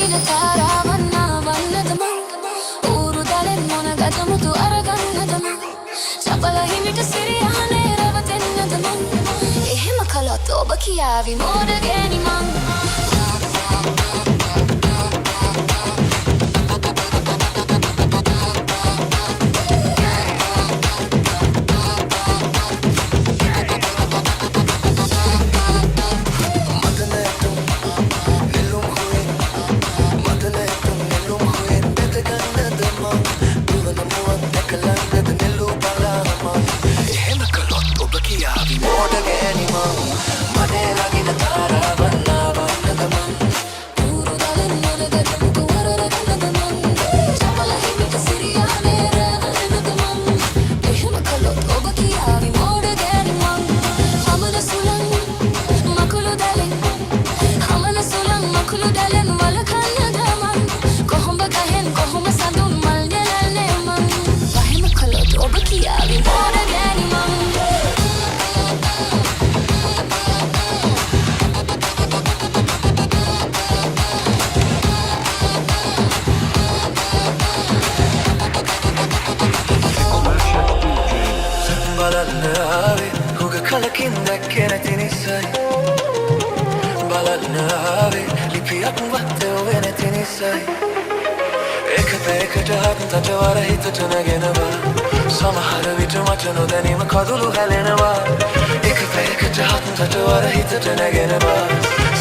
නැගින තාරාවන්න වන්නද මං ඌරු දලෙන් මොන ගතමුතු අරගන්නද මං චපල හිමිට සිරියහනේ රැවටෙන්නද මං එහෙම කළොත් ඔබ කියාවි මෝඩ ගෑණි මං සමහර විට මට නොදැනීම කඳුළු හැලෙනවා එක පැයකට හත්කට වර හිතට නැගෙනවා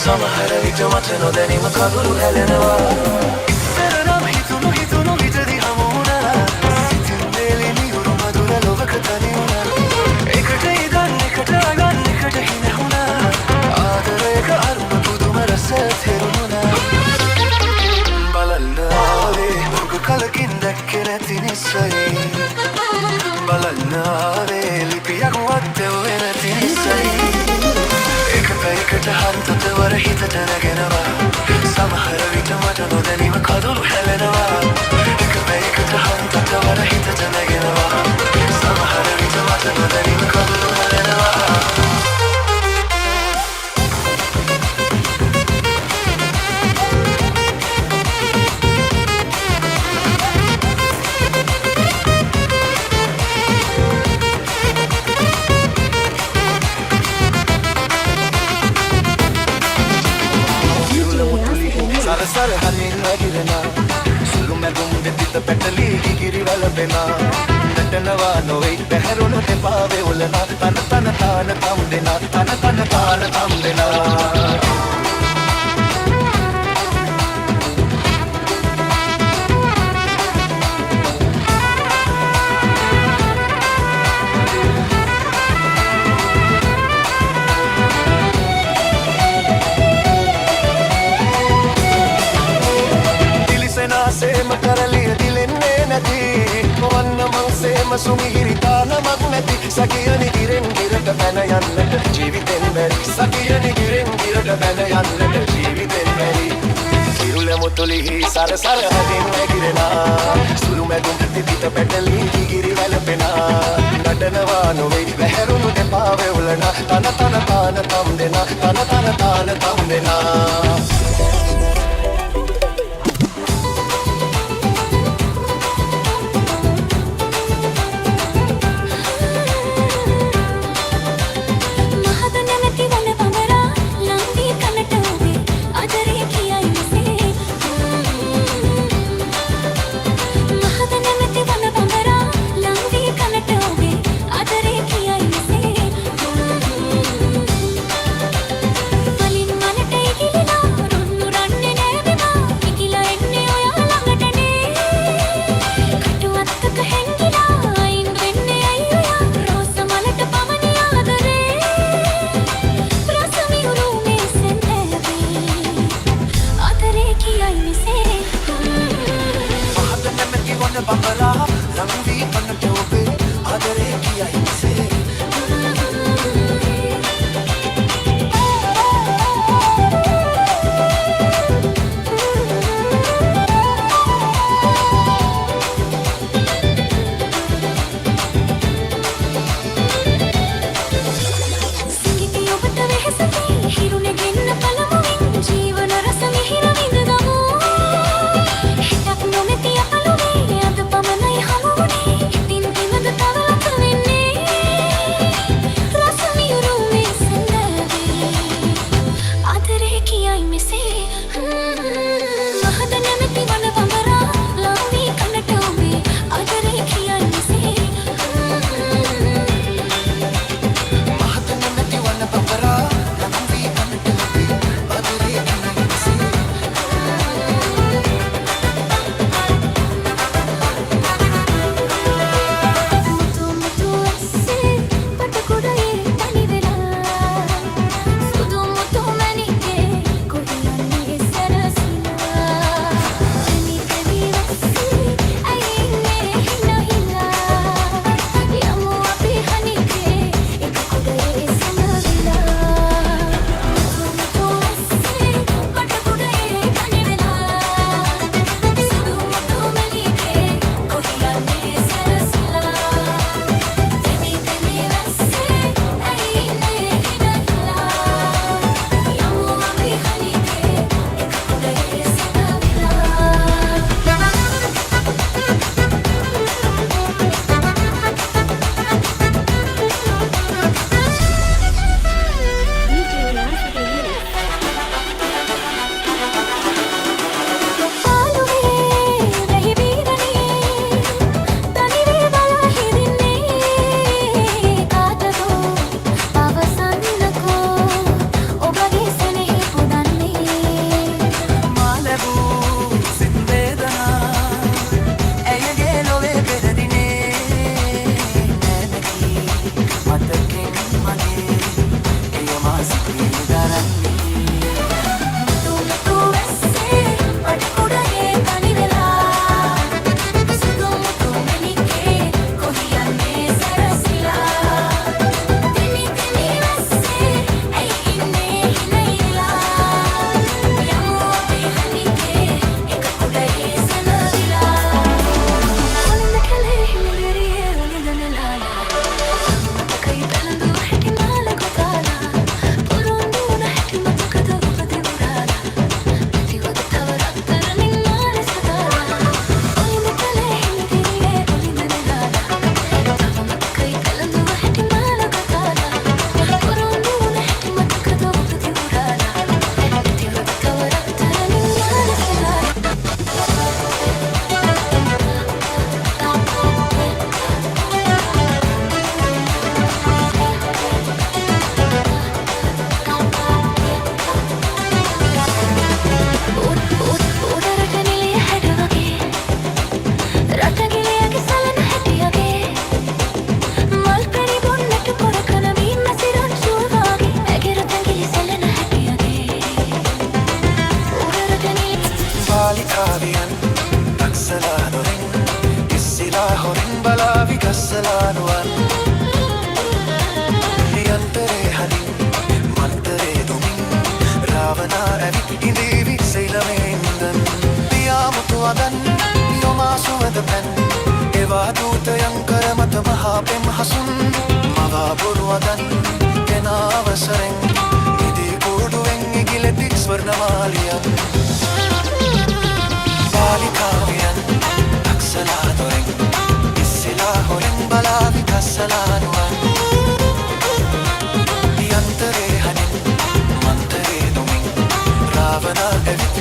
සමහර විට මට නොදැනීම කඳුළු හැලෙනවා ඉස්සර නම් හිතුණු විටදී හමු වුණා සිතින් වේලි මියුරු මధుර ලොවක තනි වුණා එකට ඉදන් එකට අගන් එකට හිනහුණා ආදරයක අරුම පුදුම රස තෙරුණා බලන්න ආවේ ඔබ කලකින් දැක්කේ නැති නිසයි බලන්න ආවේ ලිපියක් වත්තේ නැති නිසයි එක පැයකට හන්තට වර හිතට නැගෙනවා සමහර විට මට නොදැනීම කඳුළු හැලෙනවා එක පැයකට හන්තට වර හිතට නැගෙනවා සමහර විට මට නොදැනීම කඳුළු හැලෙනවා සර හලින් නැගිරෙනා සුළු මැදුම් දෙපිට පැටලි ගිගිරි වලපෙනා නටනවා නොවේ පැහැරුණු දෙපාවේ උලනා තන තන තාන තම් දෙනා තන තන තාන තම් දෙනා සේම කරලිය දිලෙන්නේ නැති වන්න මං සේම සුමිහිරි තානමක් නැති සකියනි ගිරෙන් ගිරට පැන යන්නට ජීවිතෙන් බැරි සකියනි ගිරෙන් ගිරට පැන යන්නට ජීවිතෙන් බැරි සිරුල මුතුලිහි සරසර හදින් නැගිරෙනා සුළු මැදුම් පිට පැටලි ගිගිරි වැළපෙනා නටනවා නොවේ වැහැරුණු දෙපාවේ උලනා තන තන තාන තම් දෙනා තන තන තාන තම් දෙනා Thank you. නැති වන බඹරා ලාවී කනට ඔබේ ආදරේ කියන්නේ සේ මහත නැති වන බඹරා ලාවී කනට ඔබේ ආදරේ කියන්නේ සේ මුතු මුතු ඇස්සේ පටකුඩේ තනි වෙලා සුදු මුතු මැණිකේ කොහියන්නේ සරසිලා තනි තනි වැස්සේ අයිනේ හිනහිලා යමු අපි හනිකේ එක කුඩේ සමවිලා මුතු මුතු ඇස්සේ පටකුඩේ තනි වෙලා සුදු මුතු මැණිකේ කොහියන්නේ සරසිලා තනි තනි වැස්සේ අයිනේ හිනහිලා යමු අපි හනිකේ එක කුඩේ මා ලැබූ සිත් වේදනා ඇයගේ ලොවේ පෙරදිනේ නැනකි මතකෙන් මගේ එය මා සිතේ දරන්නේ මුතු වැස්සේ පටකුඩේ තනි වෙලා සුදු මුතු මැණිකේ කොහියන්නේ සරසිලා තනි තනි වැස්සේ ඇයින්නේ හිනහිලා යමු අපි හනිකේ එක කුඩේ සනවිලා ඔලින්ද කලේ හිමිරියේ ඔලින්ද නෙලාලා මතකයි බැලඳු හැටි මාල කොතාලා පුරුන්දු නැටි මතකද ඔබද උරාලා ප්‍රතිවද තව රත්තරනින් මාල සදාලා ඔලින්ද කලේ හිමිරියේ ඔලින්ද නෙලාලා තව මතකයි බැලඳු හැටි මාල කොතාලා පුරුන්දු නැටි මතකද ඔබද උරාලා ප්‍රතිවද තව රත්තරනින් මාල සදාලා උඩරට නිලිය හැඩ වගේ රටගිලියගේ සලන හැටියගේ මල් පැණි බොන්නට පොර කන මීන් මැසිරන් ෂූල් වගේ ඇගෙර පැඟිලි සලන හැටියගේ උඩරට නිලිය බාලිකාවියන් දක්සලා දොරින් ඉස්සිලා හොරින් බලාවි ගස්සලා නුවන් යන්තරේ හදින් මන්තරේ දුමින් රාවනා ඇවිත් ඉඳීවි සෙයිලමේ ඉඳන් පියාමුතු අදන් යොමා සුවඳ පැන් එවා දූතයන් කර මත මහා පෙම් හසුන් මවා බොරු අදන් ගෙන අවසරෙන් ඉදී කූඩුවෙන් ඉගිලෙති ස්වර්ණමාලියන් බාලිකාවියන් දක්සලා දොරින් ඉස්සිලා හොරින් බලාවි ගස්සලා නුවන් යන්තරේ හදින් මන්තරේ දුමින් රාවනා ඇවිත්